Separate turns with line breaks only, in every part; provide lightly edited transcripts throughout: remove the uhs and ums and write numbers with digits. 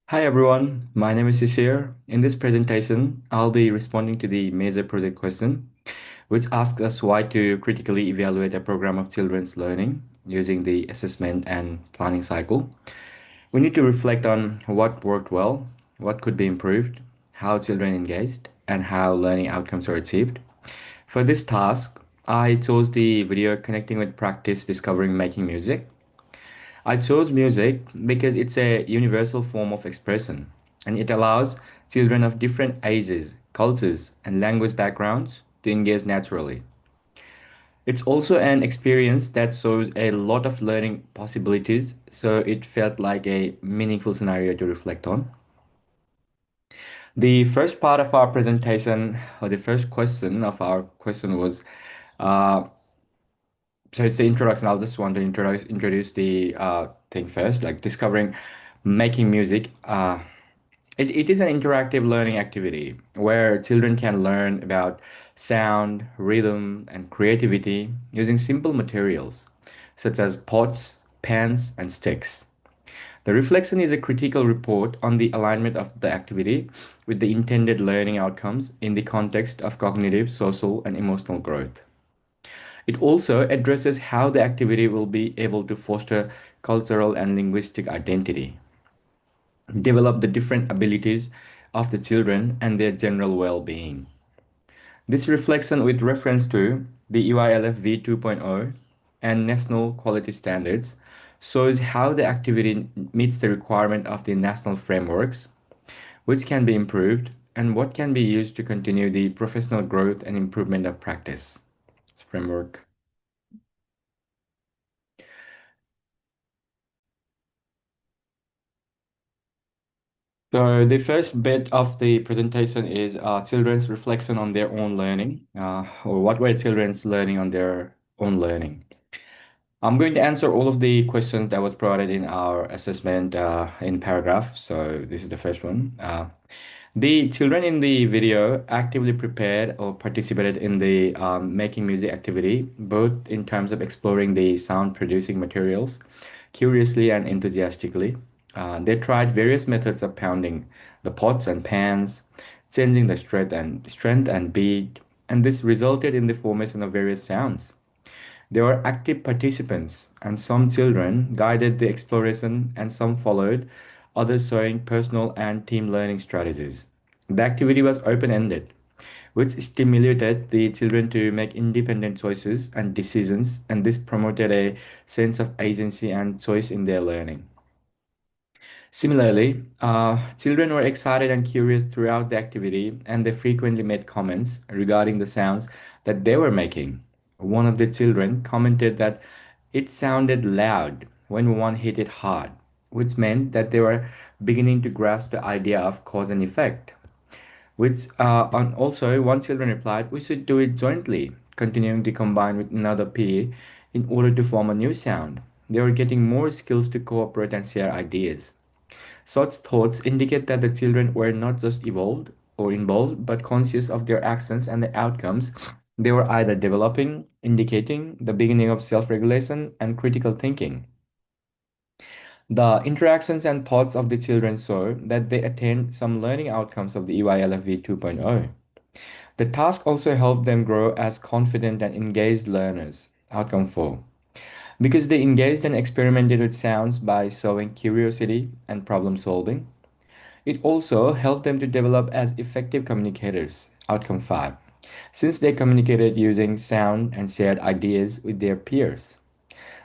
Hi everyone, my name is Shishir. In this presentation, I'll be responding to the major project question, which asks us why to critically evaluate a program of children's learning using the assessment and planning cycle. We need to reflect on what worked well, what could be improved, how children engaged, and how learning outcomes are achieved. For this task, I chose the video Connecting with Practice Discovering Making Music. I chose music because it's a universal form of expression and it allows children of different ages, cultures, and language backgrounds to engage naturally. It's also an experience that shows a lot of learning possibilities, so it felt like a meaningful scenario to reflect on. The first part of our presentation, or the first question of our question was uh, so it's the introduction. I'll just want to introduce the thing first, like discovering making music. It is an interactive learning activity where children can learn about sound, rhythm, and creativity using simple materials such as pots, pans, and sticks. The reflection is a critical report on the alignment of the activity with the intended learning outcomes in the context of cognitive, social, and emotional growth. It also addresses how the activity will be able to foster cultural and linguistic identity, develop the different abilities of the children, and their general well-being. This reflection with reference to the EYLF v 2.0 and national quality standards shows how the activity meets the requirement of the national frameworks, which can be improved, and what can be used to continue the professional growth and improvement of practice. It's framework. So the first bit of the presentation is children's reflection on their own learning, or what were children's learning on their own learning. I'm going to answer all of the questions that was provided in our assessment in paragraph. So this is the first one. The children in the video actively prepared or participated in the making music activity, both in terms of exploring the sound producing materials curiously and enthusiastically. They tried various methods of pounding the pots and pans, changing the strength and beat, and this resulted in the formation of various sounds. There were active participants, and some children guided the exploration and some followed, others showing personal and team learning strategies. The activity was open-ended, which stimulated the children to make independent choices and decisions, and this promoted a sense of agency and choice in their learning. Similarly, children were excited and curious throughout the activity, and they frequently made comments regarding the sounds that they were making. One of the children commented that it sounded loud when one hit it hard, which meant that they were beginning to grasp the idea of cause and effect. And also, one children replied, "We should do it jointly," continuing to combine with another peer in order to form a new sound. They were getting more skills to cooperate and share ideas. Such thoughts indicate that the children were not just evolved or involved, but conscious of their actions and the outcomes they were either developing, indicating the beginning of self-regulation and critical thinking. The interactions and thoughts of the children show that they attained some learning outcomes of the EYLFV 2.0. The task also helped them grow as confident and engaged learners. Outcome 4. Because they engaged and experimented with sounds by showing curiosity and problem solving, it also helped them to develop as effective communicators. Outcome 5. Since they communicated using sound and shared ideas with their peers.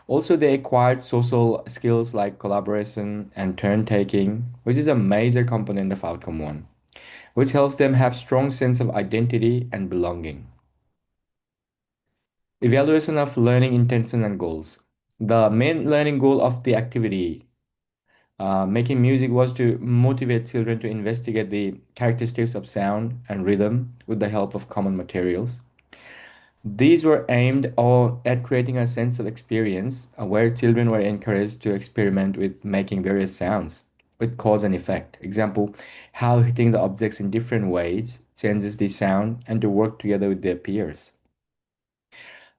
Also, they acquired social skills like collaboration and turn taking, which is a major component of outcome 1, which helps them have strong sense of identity and belonging. Evaluation of learning intention and goals. The main learning goal of the activity making music was to motivate children to investigate the characteristics of sound and rhythm with the help of common materials. These were aimed at creating a sense of experience where children were encouraged to experiment with making various sounds with cause and effect. Example, how hitting the objects in different ways changes the sound and to work together with their peers.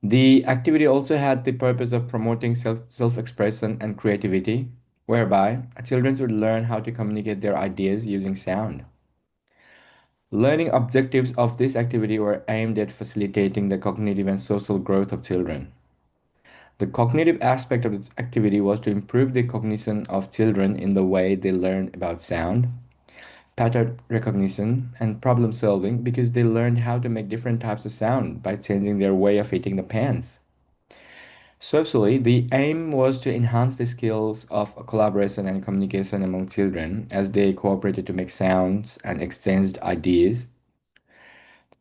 The activity also had the purpose of promoting self-expression and creativity whereby children would learn how to communicate their ideas using sound. Learning objectives of this activity were aimed at facilitating the cognitive and social growth of children. The cognitive aspect of this activity was to improve the cognition of children in the way they learn about sound, pattern recognition, and problem solving because they learned how to make different types of sound by changing their way of hitting the pans. Socially, the aim was to enhance the skills of collaboration and communication among children as they cooperated to make sounds and exchanged ideas.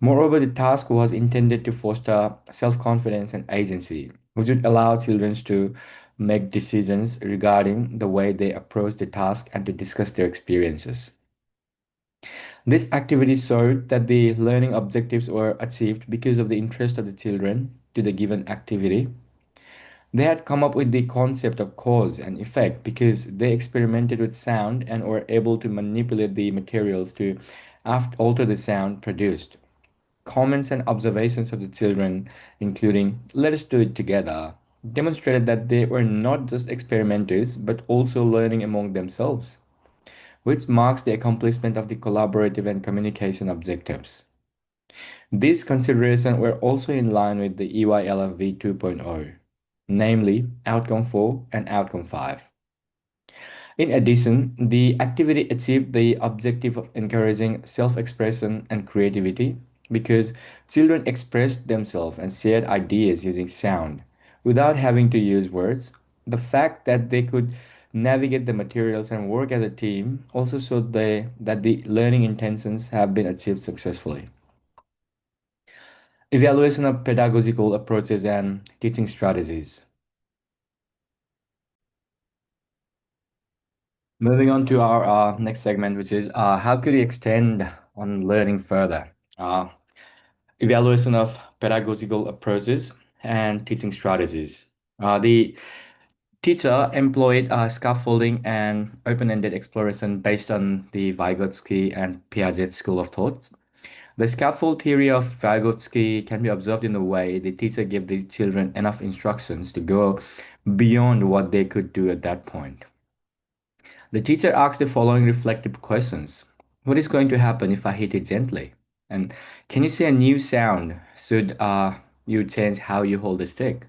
Moreover, the task was intended to foster self-confidence and agency, which would allow children to make decisions regarding the way they approach the task and to discuss their experiences. This activity showed that the learning objectives were achieved because of the interest of the children to the given activity. They had come up with the concept of cause and effect because they experimented with sound and were able to manipulate the materials to alter the sound produced. Comments and observations of the children, including "let us do it together," demonstrated that they were not just experimenters but also learning among themselves, which marks the accomplishment of the collaborative and communication objectives. These considerations were also in line with the EYLFV 2.0, namely Outcome 4 and Outcome 5. In addition, the activity achieved the objective of encouraging self expression and creativity because children expressed themselves and shared ideas using sound without having to use words. The fact that they could navigate the materials and work as a team also showed that the learning intentions have been achieved successfully. Evaluation of pedagogical approaches and teaching strategies. Moving on to our next segment, which is how could we extend on learning further? Evaluation of pedagogical approaches and teaching strategies. The teacher employed scaffolding and open-ended exploration based on the Vygotsky and Piaget school of thought. The scaffold theory of Vygotsky can be observed in the way the teacher gave the children enough instructions to go beyond what they could do at that point. The teacher asked the following reflective questions. What is going to happen if I hit it gently? And can you say a new sound? Should you change how you hold the stick?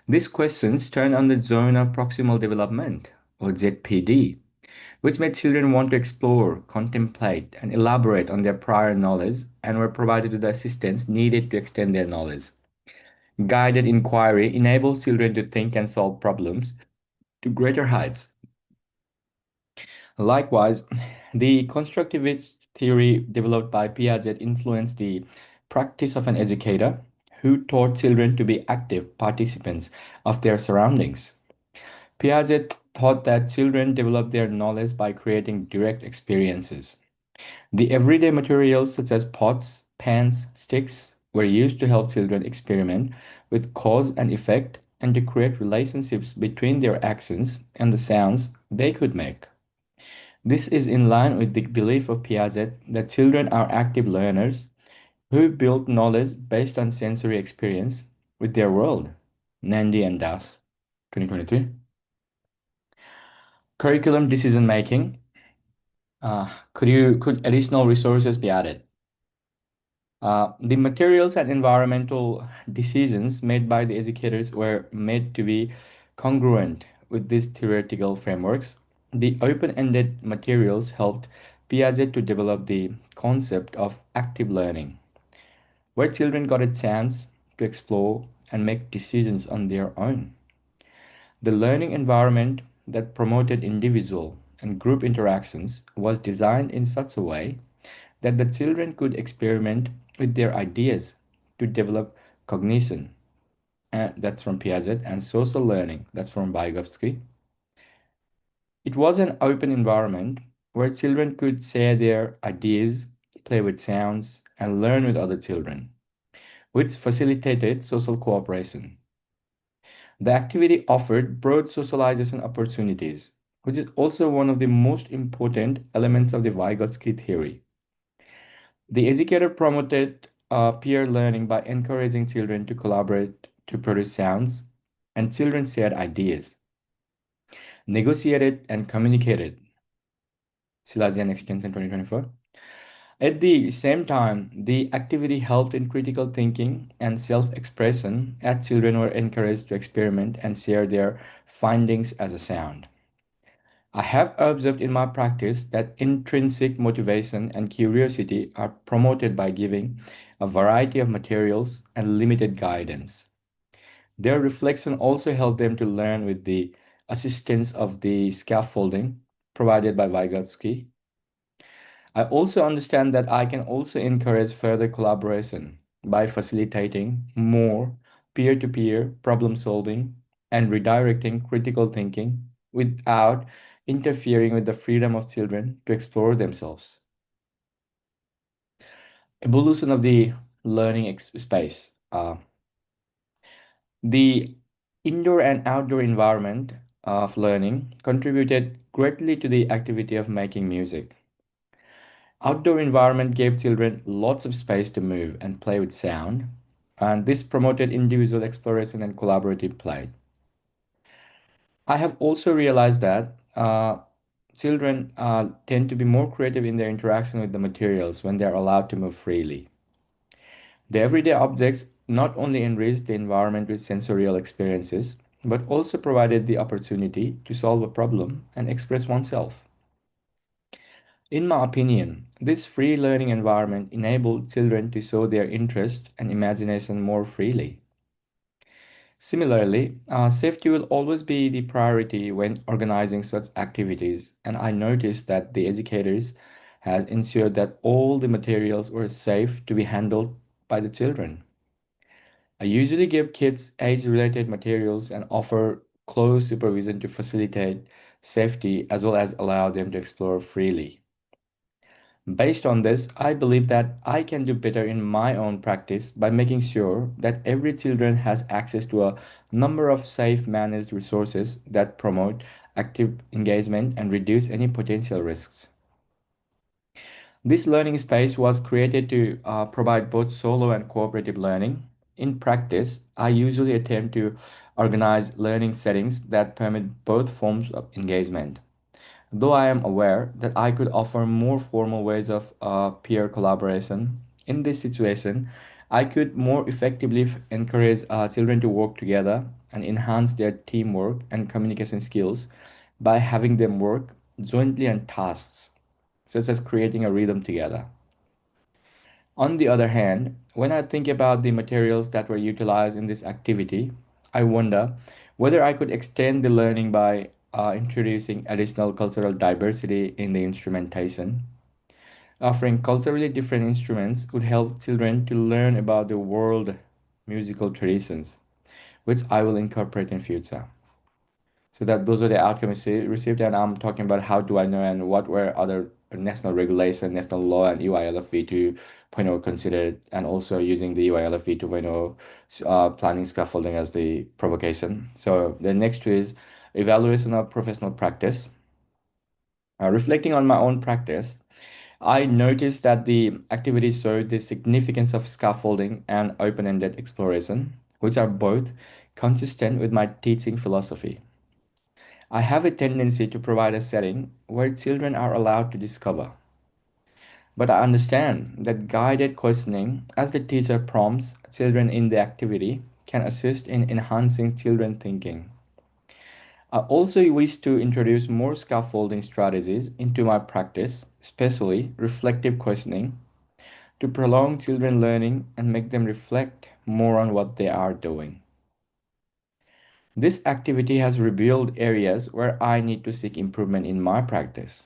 These questions turn on the zone of proximal development, or ZPD, which made children want to explore, contemplate, and elaborate on their prior knowledge and were provided with the assistance needed to extend their knowledge. Guided inquiry enables children to think and solve problems to greater heights. Likewise, the constructivist theory developed by Piaget influenced the practice of an educator who taught children to be active participants of their surroundings. Piaget thought that children develop their knowledge by creating direct experiences. The everyday materials such as pots, pans, sticks were used to help children experiment with cause and effect and to create relationships between their actions and the sounds they could make. This is in line with the belief of Piaget that children are active learners who build knowledge based on sensory experience with their world. Nandi and Das, 2023. Curriculum decision making. Could additional resources be added? The materials and environmental decisions made by the educators were made to be congruent with these theoretical frameworks. The open-ended materials helped Piaget to develop the concept of active learning, where children got a chance to explore and make decisions on their own. The learning environment that promoted individual and group interactions was designed in such a way that the children could experiment with their ideas to develop cognition. And that's from Piaget, and social learning. That's from Vygotsky. It was an open environment where children could share their ideas, play with sounds, and learn with other children, which facilitated social cooperation. The activity offered broad socialization opportunities, which is also one of the most important elements of the Vygotsky theory. The educator promoted peer learning by encouraging children to collaborate to produce sounds, and children shared ideas. negotiated, and communicated. Silesian Extension 2024. At the same time, the activity helped in critical thinking and self expression as children were encouraged to experiment and share their findings as a sound. I have observed in my practice that intrinsic motivation and curiosity are promoted by giving a variety of materials and limited guidance. Their reflection also helped them to learn with the assistance of the scaffolding provided by Vygotsky. I also understand that I can also encourage further collaboration by facilitating more peer to peer problem solving and redirecting critical thinking without interfering with the freedom of children to explore themselves. Evolution of the learning space. The indoor and outdoor environment of learning contributed greatly to the activity of making music. Outdoor environment gave children lots of space to move and play with sound, and this promoted individual exploration and collaborative play. I have also realized that children tend to be more creative in their interaction with the materials when they are allowed to move freely. The everyday objects not only enriched the environment with sensorial experiences, but also provided the opportunity to solve a problem and express oneself. In my opinion, this free learning environment enabled children to show their interest and imagination more freely. Similarly, safety will always be the priority when organizing such activities, and I noticed that the educators has ensured that all the materials were safe to be handled by the children. I usually give kids age-related materials and offer close supervision to facilitate safety as well as allow them to explore freely. Based on this, I believe that I can do better in my own practice by making sure that every children has access to a number of safe managed resources that promote active engagement and reduce any potential risks. This learning space was created to provide both solo and cooperative learning. In practice, I usually attempt to organize learning settings that permit both forms of engagement. Though I am aware that I could offer more formal ways of peer collaboration, in this situation, I could more effectively encourage children to work together and enhance their teamwork and communication skills by having them work jointly on tasks, such as creating a rhythm together. On the other hand, when I think about the materials that were utilized in this activity, I wonder whether I could extend the learning by introducing additional cultural diversity in the instrumentation. Offering culturally different instruments would help children to learn about the world musical traditions, which I will incorporate in future. So that those were the outcomes received, and I'm talking about how do I know and what were other national regulation, national law, and UILF v2.0 considered, and also using the UILF v2.0 planning scaffolding as the provocation. So the next is evaluation of professional practice. Reflecting on my own practice, I noticed that the activity showed the significance of scaffolding and open-ended exploration, which are both consistent with my teaching philosophy. I have a tendency to provide a setting where children are allowed to discover. But I understand that guided questioning, as the teacher prompts children in the activity, can assist in enhancing children thinking. I also wish to introduce more scaffolding strategies into my practice, especially reflective questioning, to prolong children learning and make them reflect more on what they are doing. This activity has revealed areas where I need to seek improvement in my practice.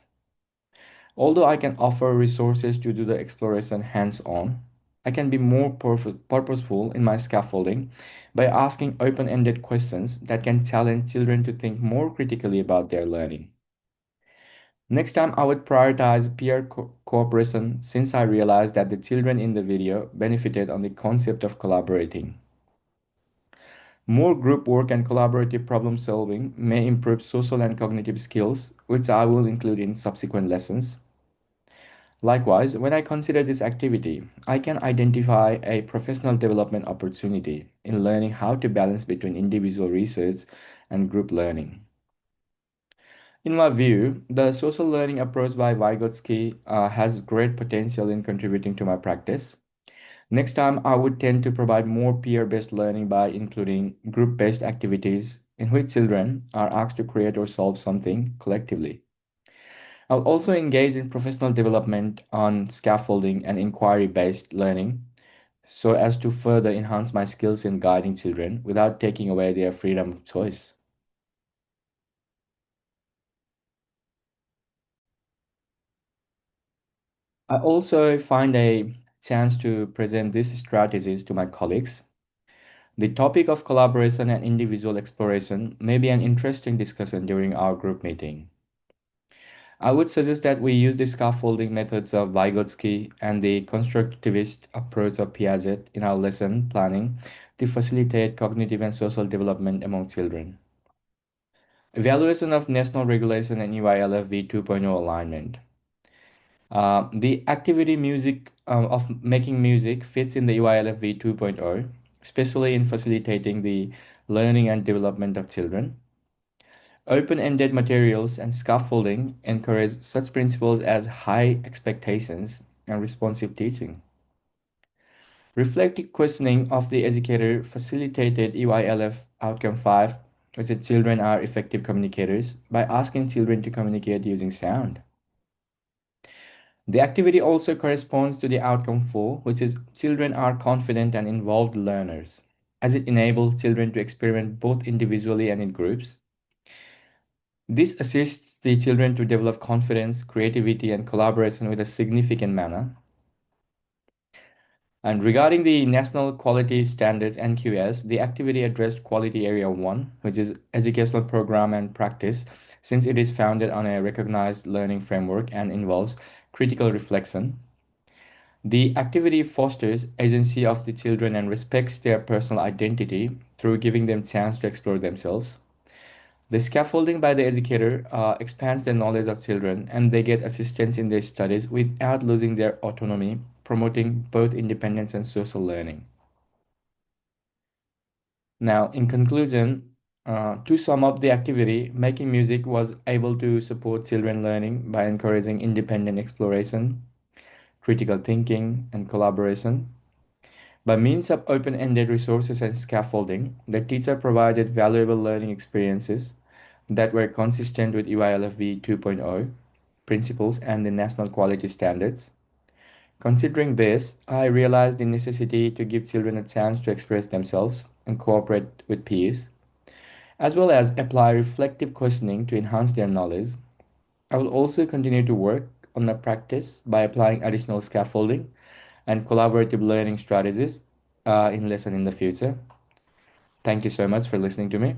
Although I can offer resources to do the exploration hands on, I can be more purposeful in my scaffolding by asking open ended questions that can challenge children to think more critically about their learning. Next time, I would prioritize peer cooperation since I realized that the children in the video benefited on the concept of collaborating. More group work and collaborative problem solving may improve social and cognitive skills, which I will include in subsequent lessons. Likewise, when I consider this activity, I can identify a professional development opportunity in learning how to balance between individual research and group learning. In my view, the social learning approach by Vygotsky has great potential in contributing to my practice. Next time, I would tend to provide more peer-based learning by including group-based activities in which children are asked to create or solve something collectively. I'll also engage in professional development on scaffolding and inquiry-based learning so as to further enhance my skills in guiding children without taking away their freedom of choice. I also find a chance to present these strategies to my colleagues. The topic of collaboration and individual exploration may be an interesting discussion during our group meeting. I would suggest that we use the scaffolding methods of Vygotsky and the constructivist approach of Piaget in our lesson planning to facilitate cognitive and social development among children. Evaluation of national regulation and EYLF v 2.0 alignment. The activity music of making music fits in the EYLF v 2.0, especially in facilitating the learning and development of children. Open-ended materials and scaffolding encourage such principles as high expectations and responsive teaching. Reflective questioning of the educator facilitated EYLF outcome 5, which is children are effective communicators, by asking children to communicate using sound. The activity also corresponds to the outcome 4, which is children are confident and involved learners, as it enables children to experiment both individually and in groups. This assists the children to develop confidence, creativity, and collaboration with a significant manner. And regarding the National Quality Standards NQS, the activity addressed Quality Area 1, which is educational program and practice, since it is founded on a recognized learning framework and involves critical reflection. The activity fosters agency of the children and respects their personal identity through giving them chance to explore themselves. The scaffolding by the educator expands the knowledge of children and they get assistance in their studies without losing their autonomy, promoting both independence and social learning. Now, in conclusion, to sum up the activity, making music was able to support children learning by encouraging independent exploration, critical thinking, and collaboration. By means of open-ended resources and scaffolding, the teacher provided valuable learning experiences that were consistent with EYLFV 2.0 principles and the national quality standards. Considering this, I realized the necessity to give children a chance to express themselves and cooperate with peers, as well as apply reflective questioning to enhance their knowledge. I will also continue to work on my practice by applying additional scaffolding and collaborative learning strategies in lesson in the future. Thank you so much for listening to me.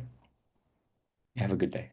Have a good day.